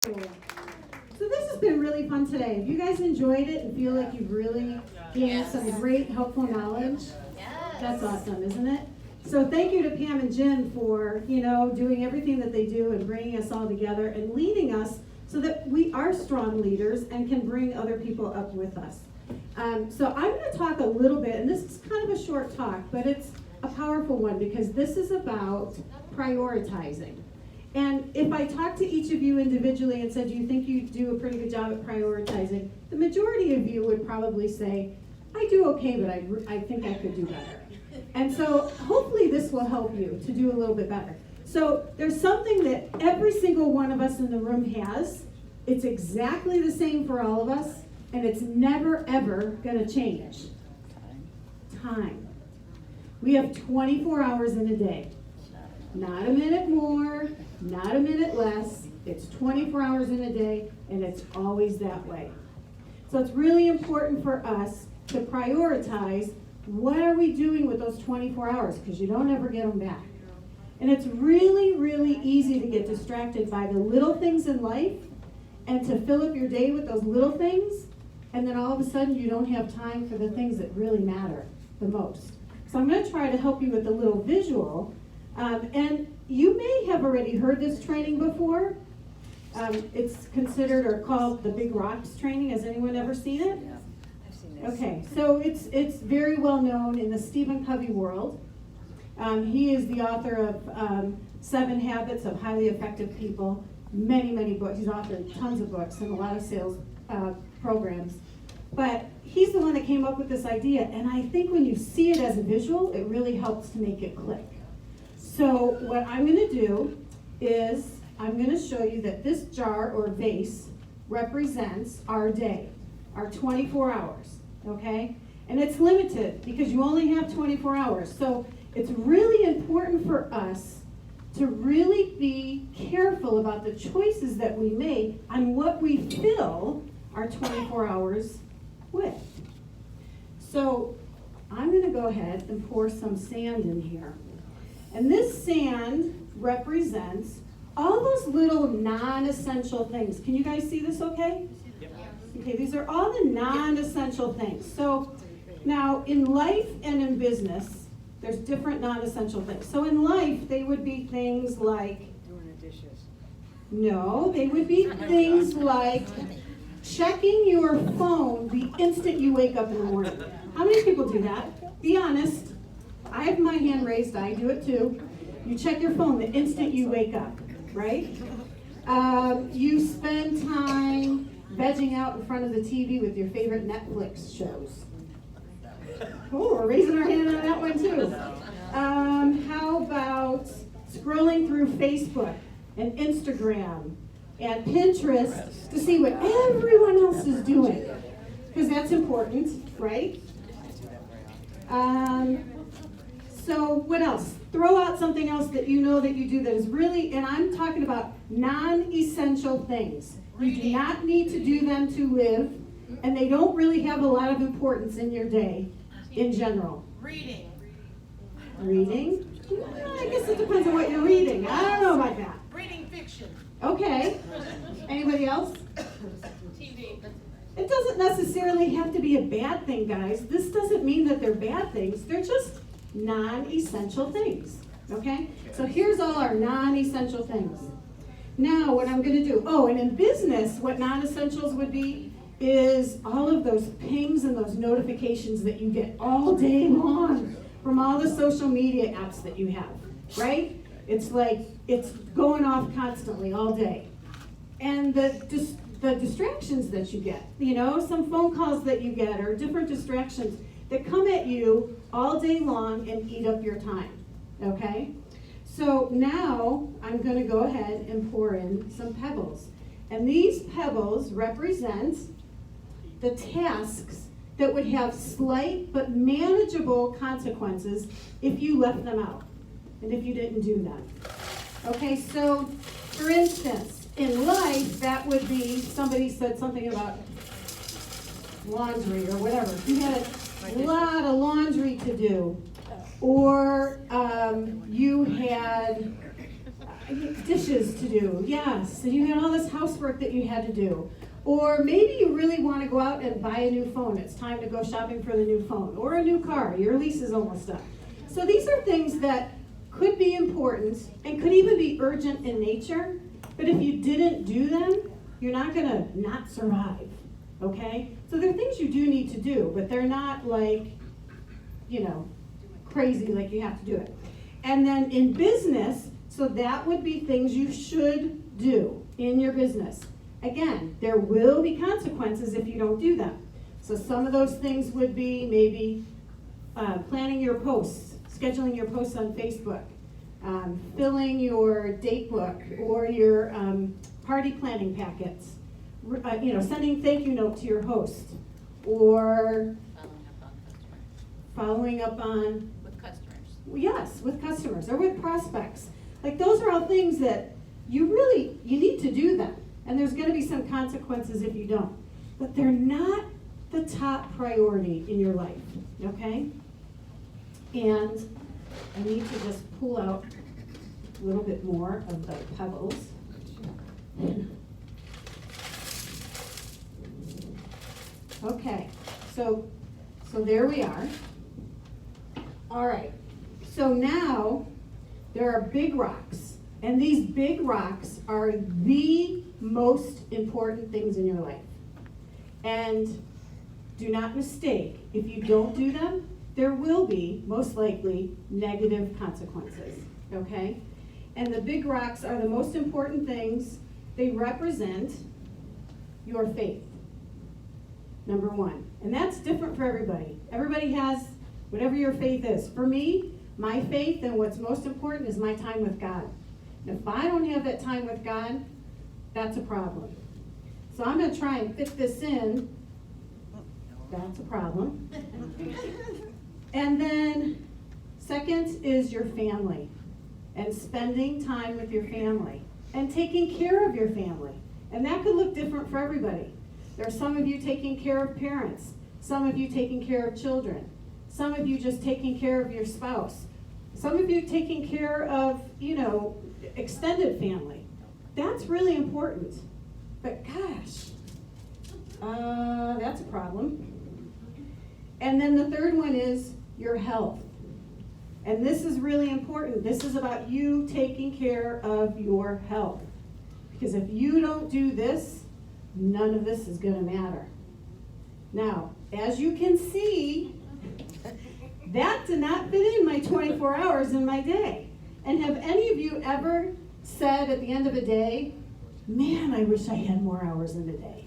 Cool. So this has been really fun today. Have you guys enjoyed it and feel like you've really gained some great helpful knowledge? Yes. That's awesome, isn't it? So thank you to Pam and Jen for, doing everything that they do and bringing us all together and leading us so that we are strong leaders and can bring other people up with us. So I'm going to talk a little bit, and this is kind of a short talk, but it's a powerful one because this is about prioritizing. And if I talked to each of you individually and said, do you think you do a pretty good job at prioritizing, the majority of you would probably say, I do okay, but I think I could do better. And so hopefully this will help you to do a little bit better. So there's something that every single one of us in the room has. It's exactly the same for all of us, and it's never, ever going to change. Time. We have 24 hours in a day. Not a minute more, not a minute less. It's 24 hours in a day, and it's always that way. So it's really important for us to prioritize what are we doing with those 24 hours, because you don't ever get them back. And it's really, really easy to get distracted by the little things in life and to fill up your day with those little things, and then all of a sudden you don't have time for the things that really matter the most. So I'm going to try to help you with a little visual. And you may have already heard this training before. It's considered or called the Big Rocks training. Has anyone ever seen it? Yeah, I've seen this. Okay, so it's very well known in the Stephen Covey world. He is the author of 7 Habits of Highly Effective People, many books. He's authored tons of books and a lot of sales programs. But he's the one that came up with this idea, and I think when you see it as a visual, it really helps to make it click. So what I'm going to do is I'm going to show you that this jar or vase represents our day, our 24 hours, okay? And it's limited because you only have 24 hours. So it's really important for us to really be careful about the choices that we make on what we fill our 24 hours with. So I'm going to go ahead and pour some sand in here. And this sand represents all those little non-essential things. Can you guys see this okay? Yep. Okay, these are all the non-essential things. So now in life and in business, there's different non-essential things. So in life, they would be things like, Doing the dishes. no, they would be things like checking your phone the instant you wake up in the morning. How many people do that? Be honest. I have my hand raised, I do it too. You check your phone the instant you wake up, right? You spend time vegging out in front of the TV with your favorite Netflix shows. Oh, we're raising our hand on that one too. How about scrolling through Facebook and Instagram and Pinterest to see what everyone else is doing? Because that's important, right? So what else? Throw out something else that you know that you do that is really, and I'm talking about non-essential things. You do not need to do them to live, and they don't really have a lot of importance in your day in general. Reading. Reading? Well, I guess it depends on what you're reading. I don't know about that. Reading fiction. Okay. Anybody else? TV. It doesn't necessarily have to be a bad thing, guys. This doesn't mean that they're bad things. They're just non-essential things, okay? So here's all our non-essential things. Now what I'm going to do, and in business, what non-essentials would be is all of those pings and those notifications that you get all day long from all the social media apps that you have, right? It's like it's going off constantly all day. And the distractions that you get, some phone calls that you get or different distractions that come at you all day long and eat up your time, okay? So now I'm going to go ahead and pour in some pebbles. And these pebbles represent the tasks that would have slight but manageable consequences if you left them out and if you didn't do them. Okay, so for instance, in life, that would be, somebody said something about laundry or whatever. You had a lot of laundry to do. Or you had dishes to do, yes. And you had all this housework that you had to do. Or maybe you really want to go out and buy a new phone. It's time to go shopping for the new phone. Or a new car. Your lease is almost up. So these are things that could be important and could even be urgent in nature. But if you didn't do them, you're not going to not survive. Okay? So there are things you do need to do, but they're not like, crazy like you have to do it. And then in business, so that would be things you should do in your business. Again, there will be consequences if you don't do them. So some of those things would be maybe planning your posts, scheduling your posts on Facebook, filling your date book or your party planning packets, sending thank you note to your host, or following up on With customers. yes, with customers or with prospects. Like those are all things that you need to do them. And there's going to be some consequences if you don't. But they're not the top priority in your life, okay? And I need to just pull out a little bit more of the pebbles. Okay, so there we are. All right, so now there are big rocks. And these big rocks are the most important things in your life. And do not mistake, if you don't do them, there will be, most likely, negative consequences, okay? And the big rocks are the most important things. They represent your faith, number one. And that's different for everybody. Everybody has whatever your faith is. For me, my faith and what's most important is my time with God. If I don't have that time with God, that's a problem. So I'm going to try and fit this in. That's a problem. And then second is your family and spending time with your family and taking care of your family. And that could look different for everybody. There are some of you taking care of parents, some of you taking care of children, some of you just taking care of your spouse, some of you taking care of, extended family. That's really important. But gosh, that's a problem. And then the third one is your health. And this is really important. This is about you taking care of your health. Because if you don't do this, none of this is going to matter. Now, as you can see, that did not fit in my 24 hours in my day. And have any of you ever said at the end of a day, man, I wish I had more hours in the day?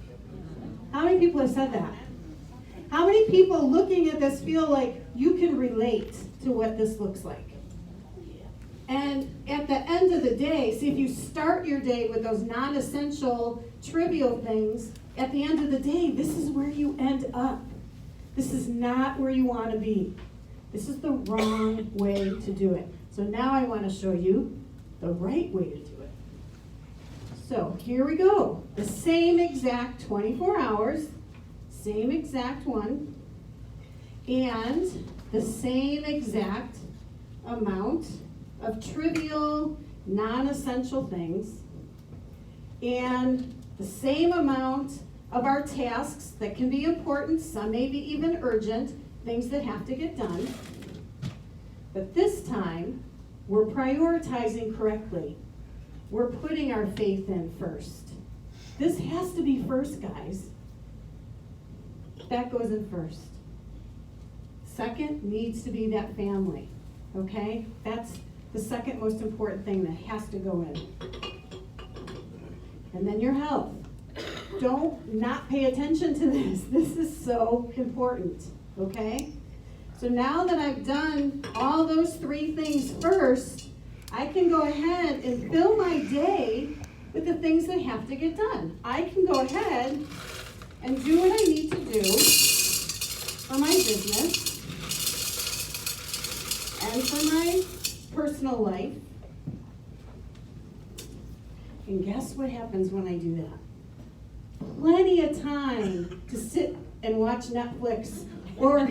How many people have said that? How many people looking at this feel like you can relate to what this looks like? And at the end of the day, see, if you start your day with those non-essential, trivial things, at the end of the day, this is where you end up. This is not where you want to be. This is the wrong way to do it. So now I want to show you the right way to do it. So here we go. The same exact 24 hours, same exact one, and the same exact amount of trivial, non-essential things, and the same amount of our tasks that can be important, some may be even urgent, things that have to get done. But this time, we're prioritizing correctly. We're putting our faith in first. This has to be first, guys. That goes in first. Second needs to be that family, okay? That's the second most important thing that has to go in. And then your health. Don't not pay attention to this. This is so important, okay? So now that I've done all those three things first, I can go ahead and fill my day with the things that have to get done. I can go ahead and do what I need to do for my business and for my personal life. And guess what happens when I do that? Plenty of time to sit and watch Netflix or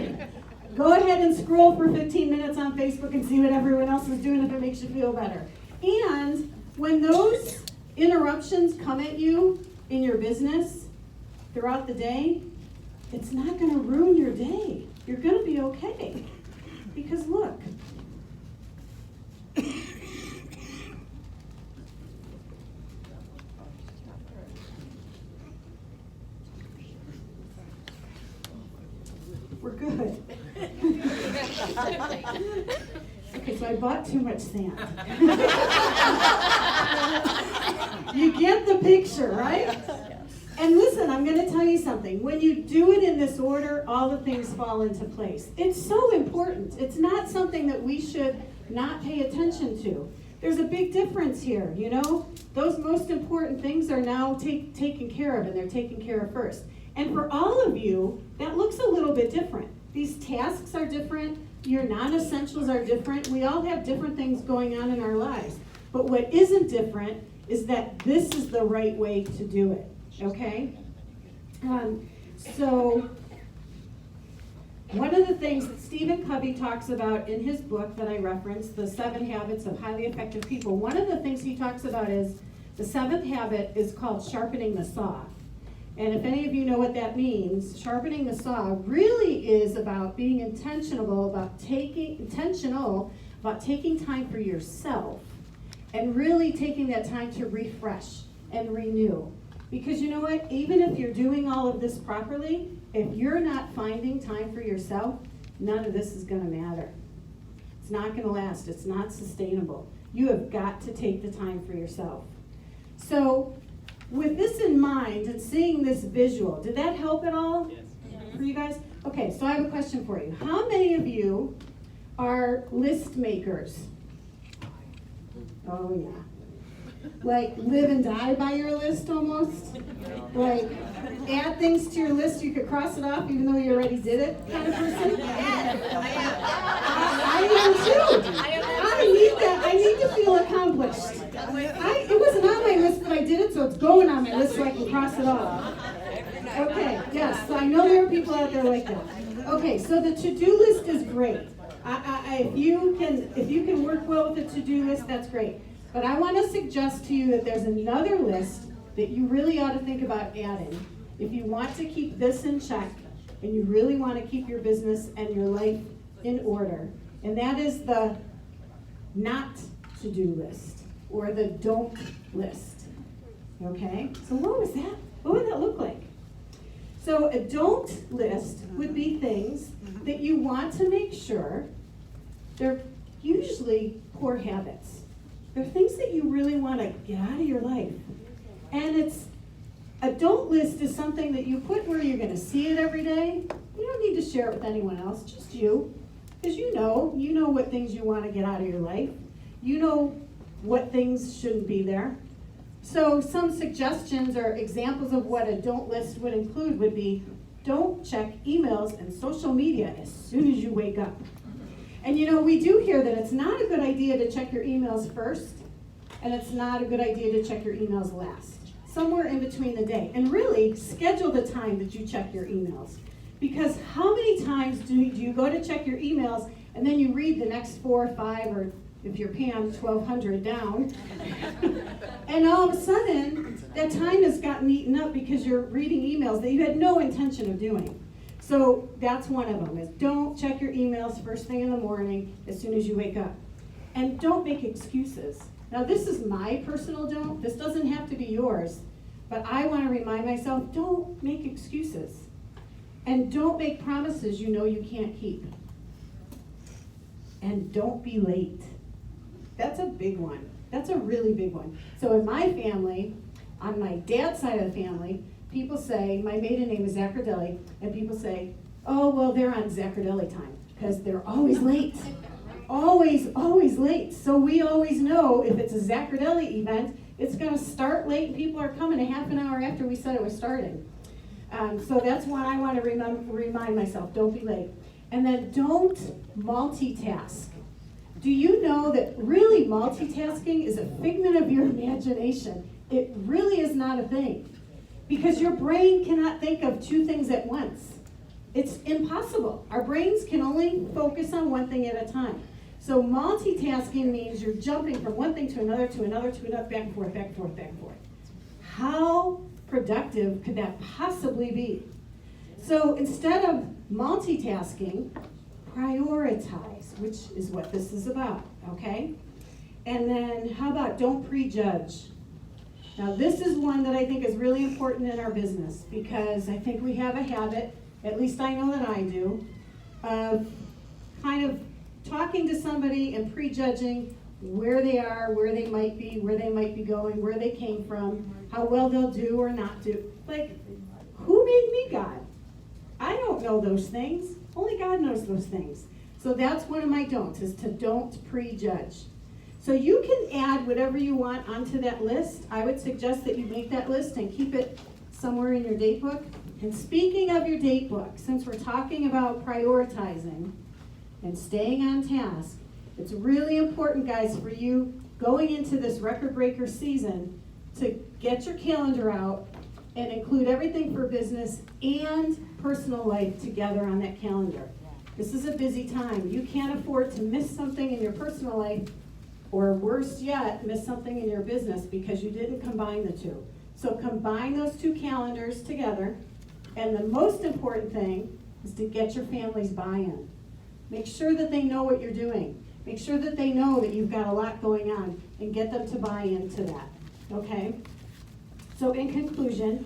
go ahead and scroll for 15 minutes on Facebook and see what everyone else is doing if it makes you feel better. And when those interruptions come at you in your business throughout the day, it's not going to ruin your day. You're going to be okay. Because look, we're good. Okay, so I bought too much sand. You get the picture, right? And listen, I'm going to tell you something. When you do it in this order, all the things fall into place. It's so important. It's not something that we should not pay attention to. There's a big difference here, you know? Those most important things are now taken care of, and they're taken care of first. And for all of you, that looks a little bit different. These tasks are different. Your non-essentials are different. We all have different things going on in our lives. But what isn't different is that this is the right way to do it. Okay? So, one of the things that Stephen Covey talks about in his book that I referenced, The 7 Habits of Highly Effective People, one of the things he talks about is the 7th habit is called sharpening the saw. And if any of you know what that means, sharpening the saw really is about being intentional about taking time for yourself and really taking that time to refresh and renew. Because you know what? Even if you're doing all of this properly, if you're not finding time for yourself, none of this is going to matter. It's not going to last. It's not sustainable. You have got to take the time for yourself. So, with this in mind and seeing this visual, did that help at all? Yes. For you guys? Okay, so I have a question for you. How many of you are list makers? Oh, yeah. Like live and die by your list almost? Like add things to your list, you could cross it off even though you already did it kind of person? I am too. I need that. I need to feel accomplished. It wasn't on my list, but I did it, so it's going on my list so I can cross it off. Okay, yes, so I know there are people out there like that. Okay, so the to-do list is great. If you can work well with the to-do list, that's great. But I want to suggest to you that there's another list that you really ought to think about adding. If you want to keep this in check, and you really want to keep your business and your life in order, and that is the not to-do list, or the don't list. Okay? So what was that? What would that look like? So a don't list would be things that you want to make sure they're usually poor habits. They're things that you really want to get out of your life. And a don't list is something that you put where you're going to see it every day. You don't need to share it with anyone else, just you. Because you know what things you want to get out of your life. You know what things shouldn't be there. So some suggestions or examples of what a don't list would include would be, don't check emails and social media as soon as you wake up. And you know, we do hear that it's not a good idea to check your emails first, and it's not a good idea to check your emails last. Somewhere in between the day. And really, schedule the time that you check your emails. Because how many times do you go to check your emails, and then you read the next 4 or 5, or if you're Pam, 1,200 down, and all of a sudden, that time has gotten eaten up because you're reading emails that you had no intention of doing. So that's one of them, is don't check your emails first thing in the morning as soon as you wake up. And don't make excuses. Now this is my personal don't. This doesn't have to be yours. But I want to remind myself, don't make excuses. And don't make promises you know you can't keep. And don't be late. That's a big one. That's a really big one. So in my family, on my dad's side of the family, people say, my maiden name is Zaccardelli, and people say, oh, well, they're on Zaccardelli time, because they're always late. Always late. So we always know if it's a Zaccardelli event, it's going to start late, and people are coming a half an hour after we said it was starting. So that's why I want to remind myself, don't be late. And then don't multitask. Do you know that really multitasking is a figment of your imagination? It really is not a thing. Because your brain cannot think of 2 things at once. It's impossible. Our brains can only focus on one thing at a time. So multitasking means you're jumping from one thing to another, back and forth, back and forth, back and forth. How productive could that possibly be? So instead of multitasking, prioritize, which is what this is about, okay? And then how about don't prejudge? Now this is one that I think is really important in our business because I think we have a habit, at least I know that I do, of kind of talking to somebody and prejudging where they are, where they might be going, where they came from, how well they'll do or not do. Like, who made me God? I don't know those things. Only God knows those things. So that's one of my don'ts, is to don't prejudge. So you can add whatever you want onto that list. I would suggest that you make that list and keep it somewhere in your date book. And speaking of your date book, since we're talking about prioritizing and staying on task, it's really important, guys, for you going into this record breaker season to get your calendar out and include everything for business and personal life together on that calendar. This is a busy time. You can't afford to miss something in your personal life, or worse yet, miss something in your business because you didn't combine the two. So combine those two calendars together, and the most important thing is to get your family's buy-in. Make sure that they know what you're doing. Make sure that they know that you've got a lot going on, and get them to buy into that, okay? So in conclusion,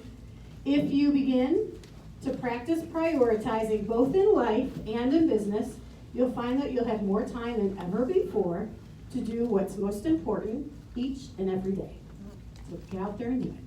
if you begin to practice prioritizing both in life and in business, you'll find that you'll have more time than ever before to do what's most important each and every day. So get out there and do it.